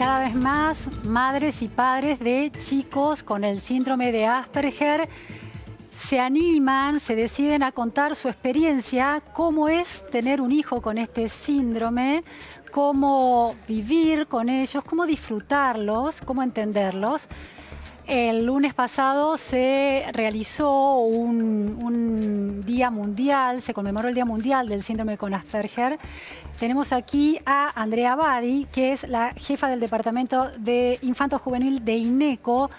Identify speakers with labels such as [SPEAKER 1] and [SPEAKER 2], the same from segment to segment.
[SPEAKER 1] cada vez más madres y padres de chicos con el síndrome de Asperger se animan, se deciden a contar su experiencia, cómo es tener un hijo con este síndrome, cómo vivir con ellos, cómo disfrutarlos, cómo entenderlos. El lunes pasado se realizó un día mundial, se conmemoró el Día Mundial del Síndrome con Asperger. Tenemos aquí a Andrea Badi, que es la jefa del Departamento de Infanto Juvenil de INECO,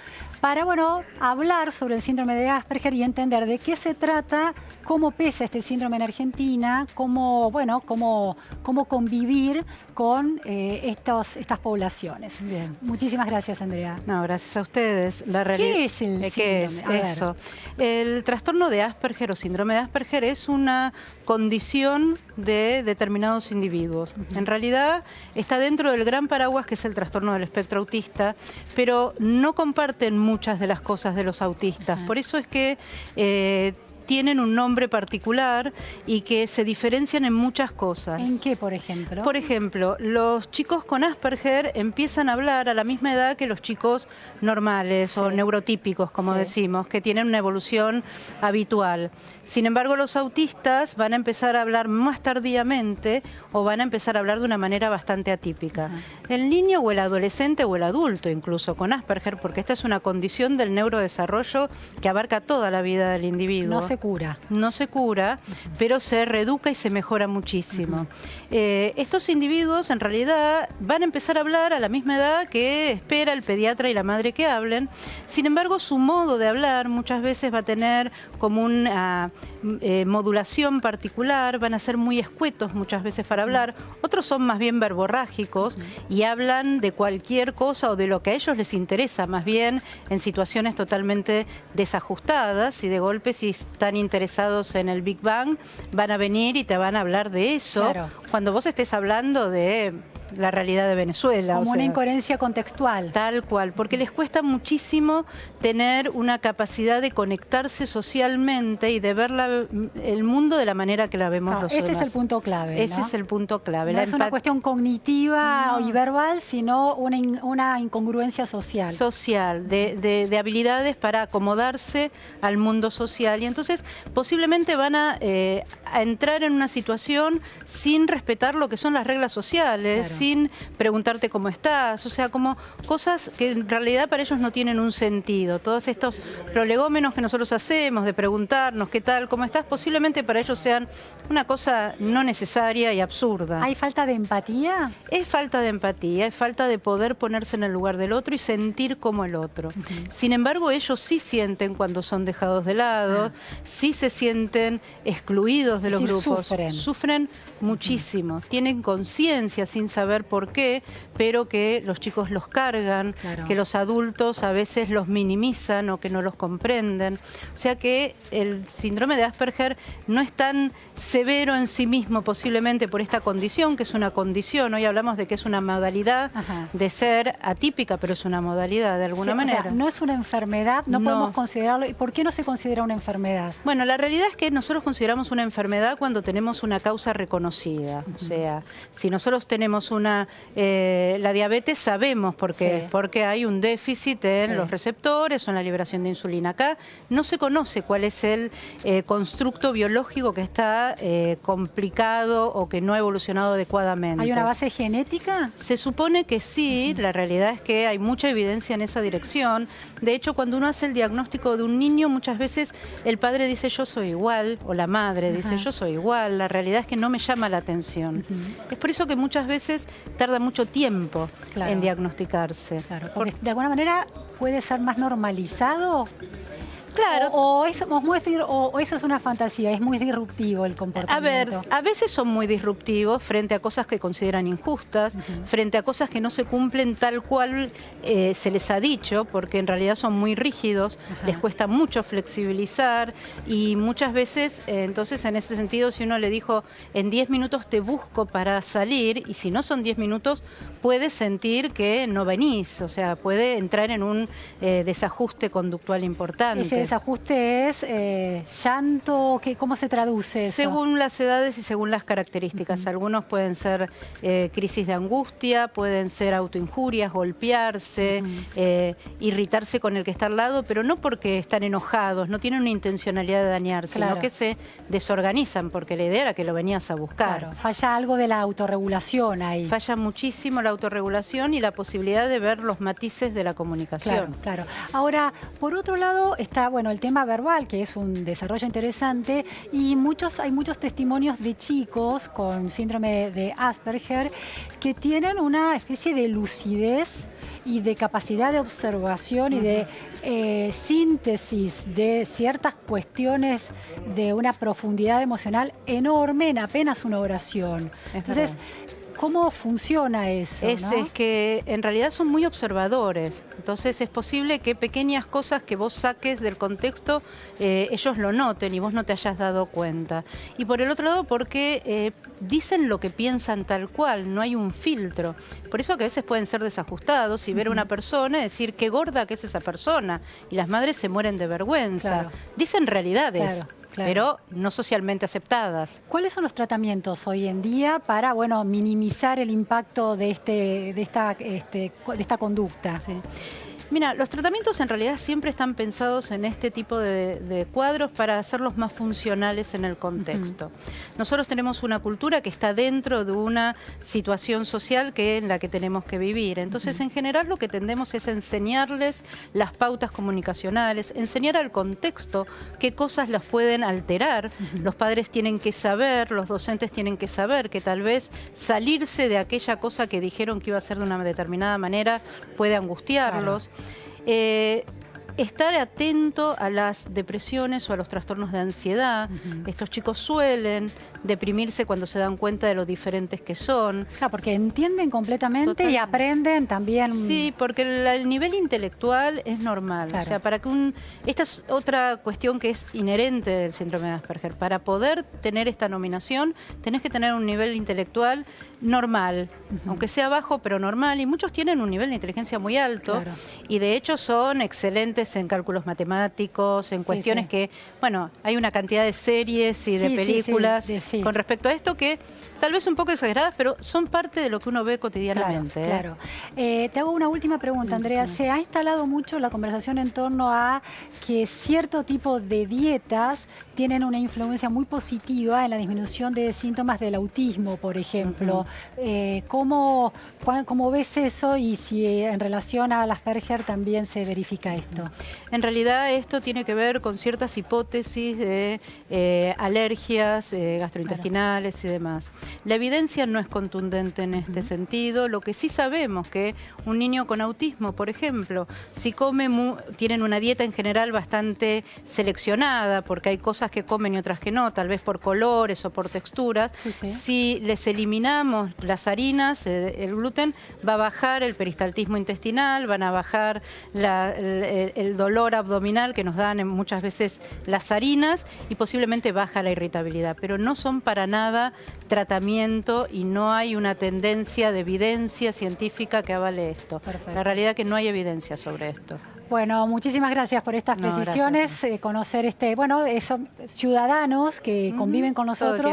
[SPEAKER 1] para, hablar sobre el síndrome de Asperger y entender de qué se trata, cómo pesa este síndrome en Argentina, cómo convivir con estas poblaciones.
[SPEAKER 2] Bien.
[SPEAKER 1] Muchísimas gracias, Andrea.
[SPEAKER 2] No, gracias a ustedes.
[SPEAKER 1] ¿Qué es el síndrome?
[SPEAKER 2] ¿Qué es eso? El trastorno de Asperger o síndrome de Asperger es una condición de determinados individuos. En realidad está dentro del gran paraguas que es el trastorno del espectro autista, pero no comparten muchas de las cosas de los autistas. Por eso es que tienen un nombre particular y que se diferencian en muchas cosas.
[SPEAKER 1] ¿En qué, por ejemplo?
[SPEAKER 2] Por ejemplo, los chicos con Asperger empiezan a hablar a la misma edad que los chicos normales o neurotípicos, como decimos, que tienen una evolución habitual. Sin embargo, los autistas van a empezar a hablar más tardíamente o van a empezar a hablar de una manera bastante atípica. El niño o el adolescente o el adulto incluso con Asperger, porque esta es una condición del neurodesarrollo que abarca toda la vida del individuo.
[SPEAKER 1] No se cura.
[SPEAKER 2] No se cura, pero se reeduca y se mejora muchísimo. Estos individuos en realidad van a empezar a hablar a la misma edad que espera el pediatra y la madre que hablen. Sin embargo, su modo de hablar muchas veces va a tener como una modulación particular, van a ser muy escuetos muchas veces para hablar. Otros son más bien verborrágicos y hablan de cualquier cosa o de lo que a ellos les interesa, más bien en situaciones totalmente desajustadas, y de golpe si están interesados en el Big Bang, van a venir y te van a hablar de eso, cuando vos estés hablando de la realidad de Venezuela.
[SPEAKER 1] Como una incoherencia contextual.
[SPEAKER 2] Tal cual, porque les cuesta muchísimo tener una capacidad de conectarse socialmente y de ver el mundo de la manera que la vemos los demás.
[SPEAKER 1] Ese es el punto clave,
[SPEAKER 2] Ese es el punto clave.
[SPEAKER 1] No es una cuestión cognitiva y verbal, sino una incongruencia social.
[SPEAKER 2] Social, de habilidades para acomodarse al mundo social. Y entonces posiblemente van a entrar en una situación sin respetar lo que son las reglas sociales, sin preguntarte cómo estás, o sea, como cosas que en realidad para ellos no tienen un sentido. Todos estos prolegómenos que nosotros hacemos de preguntarnos qué tal, cómo estás, posiblemente para ellos sean una cosa no necesaria y absurda.
[SPEAKER 1] ¿Hay falta de empatía?
[SPEAKER 2] Es falta de empatía, es falta de poder ponerse en el lugar del otro y sentir como el otro. Sin embargo, ellos sí sienten cuando son dejados de lado, sí se sienten excluidos de los grupos. Sufren muchísimo, tienen conciencia sin saber por qué, pero que los chicos los cargan, que los adultos a veces los minimizan o que no los comprenden. O sea que el síndrome de Asperger no es tan severo en sí mismo posiblemente por esta condición, que es una condición. Hoy hablamos de que es una modalidad de ser atípica, pero es una modalidad de alguna manera.
[SPEAKER 1] O sea, no es una enfermedad, no podemos considerarlo. ¿Y por qué no se considera una enfermedad?
[SPEAKER 2] Bueno, la realidad es que nosotros consideramos una enfermedad cuando tenemos una causa reconocida. O sea, si nosotros tenemos la diabetes, sabemos por qué, porque hay un déficit en los receptores o en la liberación de insulina. Acá no se conoce cuál es el constructo biológico que está complicado o que no ha evolucionado adecuadamente.
[SPEAKER 1] ¿Hay una base genética?
[SPEAKER 2] Se supone que sí, la realidad es que hay mucha evidencia en esa dirección. De hecho, cuando uno hace el diagnóstico de un niño, muchas veces el padre dice yo soy igual, o la madre dice yo soy igual. La realidad es que no me llama la atención. Es por eso que muchas veces tarda mucho tiempo en diagnosticarse.
[SPEAKER 1] Porque de alguna manera puede ser más normalizado.
[SPEAKER 2] Claro.
[SPEAKER 1] O eso es una fantasía, es muy disruptivo el comportamiento.
[SPEAKER 2] A ver, a veces son muy disruptivos frente a cosas que consideran injustas, frente a cosas que no se cumplen tal cual se les ha dicho, porque en realidad son muy rígidos, les cuesta mucho flexibilizar y muchas veces, entonces en ese sentido, si uno le dijo en 10 minutos te busco para salir, y si no son 10 minutos, puede sentir que no venís, o sea, puede entrar en un desajuste conductual importante.
[SPEAKER 1] desajuste es llanto, ¿cómo se traduce eso?
[SPEAKER 2] Según las edades y según las características. Algunos pueden ser crisis de angustia, pueden ser autoinjurias, golpearse, irritarse con el que está al lado, pero no porque están enojados, no tienen una intencionalidad de dañarse, sino que se desorganizan, porque la idea era que lo venías a buscar.
[SPEAKER 1] Claro, falla algo de la autorregulación ahí.
[SPEAKER 2] Falla muchísimo la autorregulación y la posibilidad de ver los matices de la comunicación.
[SPEAKER 1] Claro. Ahora, por otro lado, está el tema verbal, que es un desarrollo interesante, y hay muchos testimonios de chicos con síndrome de Asperger que tienen una especie de lucidez y de capacidad de observación y de síntesis de ciertas cuestiones de una profundidad emocional enorme en apenas una oración. Entonces, ¿cómo funciona eso?
[SPEAKER 2] Es que en realidad son muy observadores. Entonces es posible que pequeñas cosas que vos saques del contexto, ellos lo noten y vos no te hayas dado cuenta. Y por el otro lado, porque dicen lo que piensan tal cual, no hay un filtro. Por eso que a veces pueden ser desajustados y ver a una persona y decir qué gorda que es esa persona. Y las madres se mueren de vergüenza. Dicen realidades. Pero no socialmente aceptadas.
[SPEAKER 1] ¿Cuáles son los tratamientos hoy en día para minimizar el impacto de esta conducta?
[SPEAKER 2] Sí. Mira, los tratamientos en realidad siempre están pensados en este tipo de cuadros para hacerlos más funcionales en el contexto. Nosotros tenemos una cultura que está dentro de una situación social en la que tenemos que vivir. Entonces, en general, lo que tendemos es enseñarles las pautas comunicacionales, enseñar al contexto qué cosas las pueden alterar. Los padres tienen que saber, los docentes tienen que saber que tal vez salirse de aquella cosa que dijeron que iba a ser de una determinada manera puede angustiarlos. Estar atento a las depresiones o a los trastornos de ansiedad. Estos chicos suelen deprimirse cuando se dan cuenta de lo diferentes que son.
[SPEAKER 1] Claro, porque entienden completamente y aprenden también.
[SPEAKER 2] Sí, porque el nivel intelectual es normal. O sea, esta es otra cuestión que es inherente del síndrome de Asperger. Para poder tener esta nominación, tenés que tener un nivel intelectual normal, aunque sea bajo, pero normal. Y muchos tienen un nivel de inteligencia muy alto y de hecho son excelentes en cálculos matemáticos, en cuestiones que, hay una cantidad de series y de películas con respecto a esto que tal vez un poco exageradas, pero son parte de lo que uno ve cotidianamente.
[SPEAKER 1] Claro. Te hago una última pregunta, Andrea. Se ha instalado mucho la conversación en torno a que cierto tipo de dietas tienen una influencia muy positiva en la disminución de síntomas del autismo, por ejemplo. ¿Cómo ves eso y si en relación a las Asperger también se verifica esto?
[SPEAKER 2] En realidad esto tiene que ver con ciertas hipótesis de alergias gastrointestinales y demás. La evidencia no es contundente en este sentido. Lo que sí sabemos que un niño con autismo, por ejemplo, si tienen una dieta en general bastante seleccionada, porque hay cosas que comen y otras que no, tal vez por colores o por texturas. Si les eliminamos las harinas, el gluten, va a bajar el peristaltismo intestinal, van a bajar el dolor abdominal que nos dan muchas veces las harinas y posiblemente baja la irritabilidad, pero no son para nada tratamiento y no hay una tendencia de evidencia científica que avale esto. La realidad es que no hay evidencia sobre esto.
[SPEAKER 1] Bueno, muchísimas gracias por estas precisiones, conocer esos ciudadanos que conviven con nosotros.